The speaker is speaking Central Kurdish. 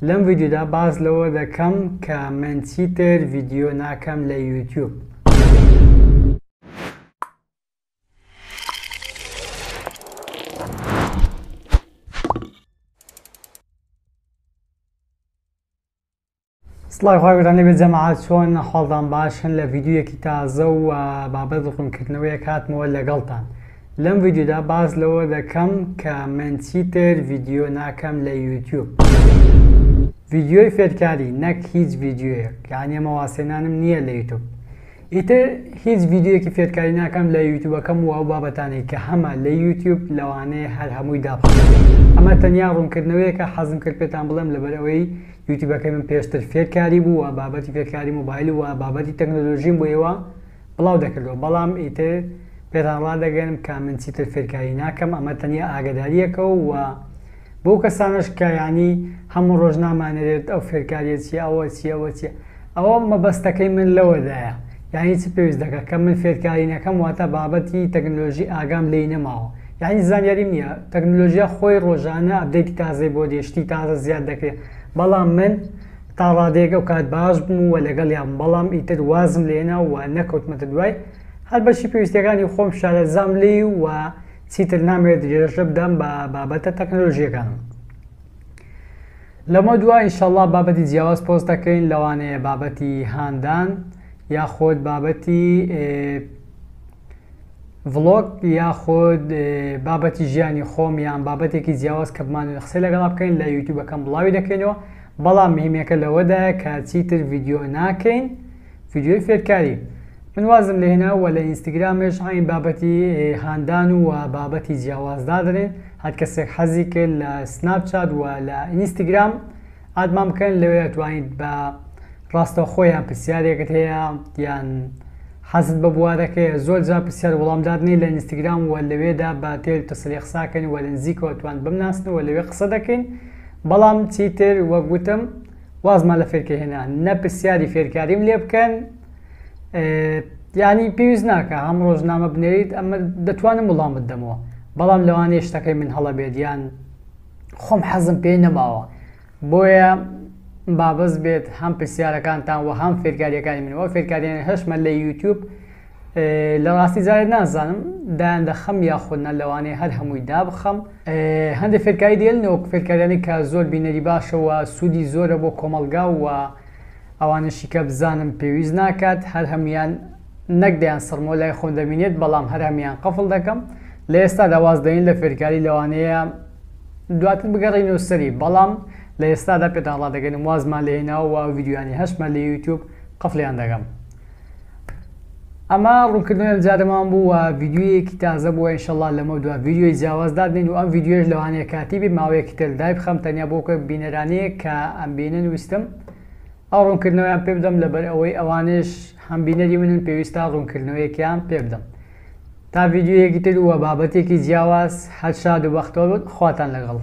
لەم ڤیدیۆدا باز لەوە دەکەم کە من چیتر ڤیدیۆ ناکەم لە یوتیوب. سڵای خۆیان لەبێت جەماعەت چۆن حاڵدان باشن لە ڤیدیۆیەکی تازە و بابەت ڕوونکردنەوەیەک هاتمەوە لەگەڵتان. لەم ڤیدیۆدا باز لەوە دەکەم کە من چیتر ڤیدیۆ ناکەم لە یوتیوب. ڤیدیۆی فێرکاری نەک هیچ ڤیدیۆیەک، یعنی ئەمە واسێنانم نییە لە یوتیوب. ئیتر هیچ ڤیدیۆیەکی فێرکاری ناکەم لە یوتیوبەکەم و ئەو بابەتانەی کە هەمە لە یوتیوب لەوانەیە هەر هەمووی دابخەم. ئەمە تەنیا ڕوونکردنەوەیەکە حەزم کرد پێتان بڵێم لەبەرەوەی یوتیوبەکەی من پێشتر فێرکاری بوو و بابەتی فێرکاری مۆبایل و بابەتی تەکنۆلۆژیم بۆ ئێوە بڵاو دەکردەوە، بەڵام ئیتر پێتان ڕادەگەنم کە من چیتر فێرکاری ناکەم. ئەمە تەنیا ئاگاداریەکە و بۆ کەسانش کە یعنی هەموو ڕۆژ نامانێت ئەو فێرکاریە چیە، ئەوە چیە، ئەوە چیە، ئەوە مەبەستەکەی من لەوەدایە. یعنی چ پێویست دەکات کە من فێرکاری نەکەم واتە بابەتی تەکنۆلۆژی ئاگام لێی نەماوە، یعنی زانیاریم نییە. تەکنۆلۆژیا خۆی ڕۆژانە ئەپدەیتی تازەی بۆ دێشتی تازە زیاد دەکرێت، بەڵام من تا ڕادەیەکە و کات باش بووم و لەگەڵ یان، بەڵام ئیتر وازم لێنا و نەکەوتمەتە دوای هەر بەشی پێویستیەکانی خۆم شارەزام لێی و چیتر نامێت درێژە بدەم بە بابەتە تەکنۆلۆژیەکانم. لەمە دوای ئینشەڵڵا بابەتی جیاواز پۆست دەکەین، لەوانەیە بابەتی هاندان یاخۆت بابەتی ڤڵۆگ یاخۆت بابەتی ژیانی خۆم یان بابەتێکی جیاواز کە بمانوێت قسەی لەگەڵا بکەین لە یوتیوبەکەم بڵاوی دەکەینەوە. بەڵام مهمەکە لەوەدایە کە چیتر ڤیدیۆ ناکەین، ڤیدیۆی فێرکاری. من وازم لێناوە لە ئینستگرامش ئاین بابەتی هاندان و بابەتی جیاوازدا دەرێن. هەر کەسێک حەزی کرد لە سناپ و لە ئینستگرام ئادمان بکەن، لەوێ توانیت بە ڕاستە خۆیان پرسیارێکت هەیە یان حەزت بە بوارەکەی زۆر جا پرسیار وەڵامدادنی لە ئینستگرام و لەوێدا بە تێر تەسەلی قساکەن و لە نزیکەوە توان بمناسنەوە لەوێ قسە دەکەین. بەڵام چیتر وەک گوتم وازمان لە فێرکاری هێنا، نە پرسیاری فێرکاریم لێ بکەن، یعنی پێویست ناکە هەم ڕۆژنامە بنێریت، ئەمە دەتوانم وەڵام بدەمەوە، بەڵام لەوانەیە شتەکەی من هەڵەبێت یان خۆم حەزم پێ نەماوە، بۆیە بابەز بێت هەم پرسیارەکانتان و هەم فێرکاریەکانی منەوە. فێرکاریان هەشمە لە یوتیوب لە ڕاستی جارێت نازانم دایان دەخەم یاخودنا لەوانەیە هەر هەمووی دابخەم. هەندێک فێرکاری دێنەوە فێرکاریانی کە زۆر بینەری باشەوە سوودی زۆرە بۆ کۆمەلگا و ئەوانشی کە بزانم پێویست ناکات، هەر هەمیان نەکدەیان سڕمۆ لای خۆم دەبینێت، بەڵام هەر هەمیان قەفڵ دەکەم. لە ئێستا داواز دەین لە فێرکاری لەوانەیە دواتر بگەڕینەوە سەری، بەڵام لە ئێستادا پێتان ڕادەگەنم وازمان لێناوە و ڤیدیۆیانی هەشمە لە یوتیوب قەفڵیان دەگەم. ئەمە ڕوونکردنەوەی جارەمان بوو و ڤیدیۆیەکی تازە بووە. ئینشەڵڵا لەمە دووە ڤیدیۆی جیاوازدا دێن و ئەم ڤیدیۆش لەوانەیە کاتیبی ماوەیەکی تر دای بخەم تەنیا بۆکە بینەرانەیە کە ئەم بینە نوویستم ئەو ڕوونکردنەوەیان پێ بدەم، لەبەر ئەوەی ئەوانش هەم بینەری منن پێویستە ڕوونکردنەوەیەکیان پێ بدەم. تا ڤیدیۆیەکی تر وە بابەتێکی جیاواز هەر شاد و بەختەوە بێت، خواتان لەگەڵ.